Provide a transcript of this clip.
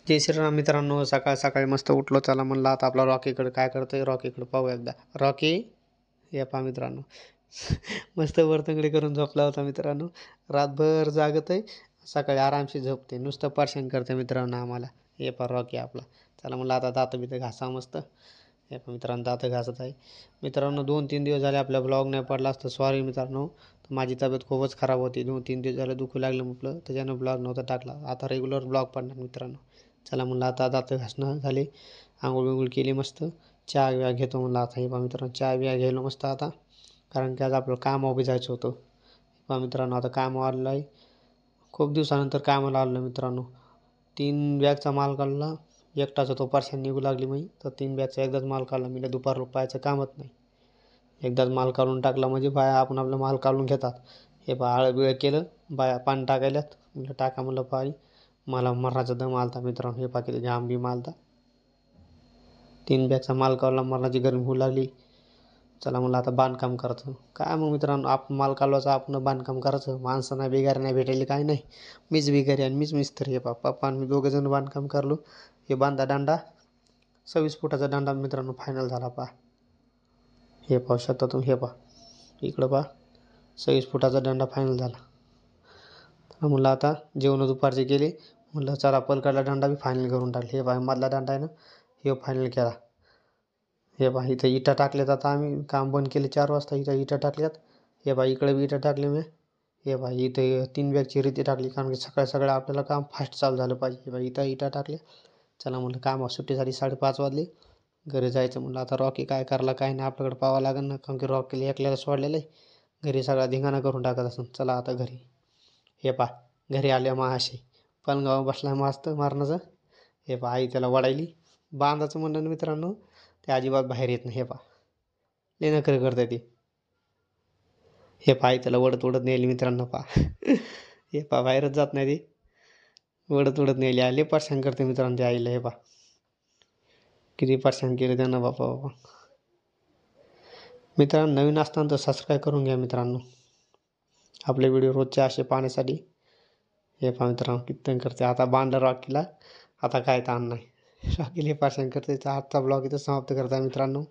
जय श्रीराम मित्रांनो. सकाळ सकाळी मस्त उठलो. चला म्हणलं आता आपला रॉकीकडे काय करतोय, रॉकीकडे पाहू एकदा. रॉकी, हे पहा मित्रांनो. मस्त वरतंगडी करून झोपला होता मित्रांनो. रातभर जागत आहे, सकाळी आरामशी झोपते. नुसतं परेशान करते मित्रांनो आम्हाला. हे पहा रॉकी आपला. चला म्हणलं आता दातं बितं घासा मस्त. हे पहा मित्रांनो दातं घासत आहे. मित्रांनो 2-3 दिवस झाले आपला ब्लॉग नाही पडला असतं, सॉरी मित्रांनो. माझी तब्येत खूपच खराब होती. 2-3 दिवस झाले दुखू लागलं म्हटलं, त्याच्यानं ब्लॉग नव्हता टाकला. आता रेग्युलर ब्लॉग पडणार मित्रांनो. चला म्हणलं आता दातं घासणं झाले, आंघोळ बिंघोळ केली मस्त. चहा बिहा घेतो म्हणलं आता. हे पहा मित्रांनो चहा बिहा घ्यायलो मस्त आता, कारण की आज आपलं कामावर बी जायचं होतं. पहा मित्रांनो आता कामावर आलेलो आहे. खूप दिवसानंतर कामाला आलो मित्रांनो. 3 बॅगचा माल काढला. एकटाचा तो परशान निघू लागली मी, तर 3 बॅगचा एकदाच माल काढला. मी दुपार पाहायचं कामच नाही, एकदाच माल काढून टाकला म्हणजे बाया आपण आपला माल काढून घेतात. हे पहा आळं बिळं केलं, बाया पाणी टाकायल्यात. म्हटलं टाका म्हणलं पाणी. मला मरणाचा दम आलता मित्रांनो. हे पहा किती घाम बी मालता. 3 बॅगचा माल काढला, मरणाची गरमी होऊ लागली. चला म्हणलं आता बांधकाम करायचं. काय मग मित्रांनो, आपण माल कालवायचा, आपण बांधकाम करायचं. माणसं नाही, बिगारी नाही भेटायला, काही नाही. मीच बिगारी आणि मीच मिस्त्री. हे पहा पप्पा आणि मी दोघंजण बांधकाम करलो. हे बांधा दांडा 26 फुटाचा दांडा मित्रांनो फायनल झाला पहा. हे पाहू शकता तुम्ही. हे पहा इकडं पहा 26 फुटाचा दांडा फायनल झाला. तर म्हणलं आता जेवण दुपारचे केले. म्हणलं चला पलकडला दांडा बी फायनल करून टाकले. हे पहा मधला दांडा आहे ना, हे फायनल केला. हे पहा इथं इटा टाकल्यात. आता आम्ही काम बंद केले 4 वाजता. इथं इटा टाकल्यात. हे पहा इकडे बी इटा टाकले मी. हे पहा इथं 3 बॅगची रीती टाकली, कारण की सकाळी सकाळी आपल्याला काम फास्ट चालू झालं पाहिजे. हे पहा इथं इटा टाकल्या. चला म्हणलं कामावर सुट्टी झाली, 5:30 वाजले. घरी जायचं म्हणलं. आता रॉकी काय करला काय नाही आपल्याकडे पाहावं लागेल ना, कारण की रॉकीला एकल्याला सोडलेलं आहे. घरी सगळा धिंगाणा करून टाकत असून. चला आता घरी. हे पहा घरी आल्या महाशय पलंगावर बसला मस्त मारणाचं. हे पहा आई त्याला वडायली. बांधाचं म्हणणं मित्रांनो, ते अजिबात बाहेर येत नाही. हे पहा लय नखरे करते ती. हे पहा आई त्याला वडत वडत नेली मित्रांनो पहा. हे पहा बाहेरच जात नाही ती, वडत वडत नेली. आले परेशान करते मित्रांनो त्या आईला. हे पहा किती परेशान केले त्यांना बापा बापा. मित्रांनो नवीन असताना तर सबस्क्राईब करून घ्या मित्रांनो, आपले व्हिडिओ रोजचे असे पाहण्यासाठी. हे पहा मित्रांनो किती करते. आता बांधलं रॉकीला, आता काय ताण नाही. रॉकीला परेशान करते. आजचा ब्लॉग इथं समाप्त करता मित्रांनो.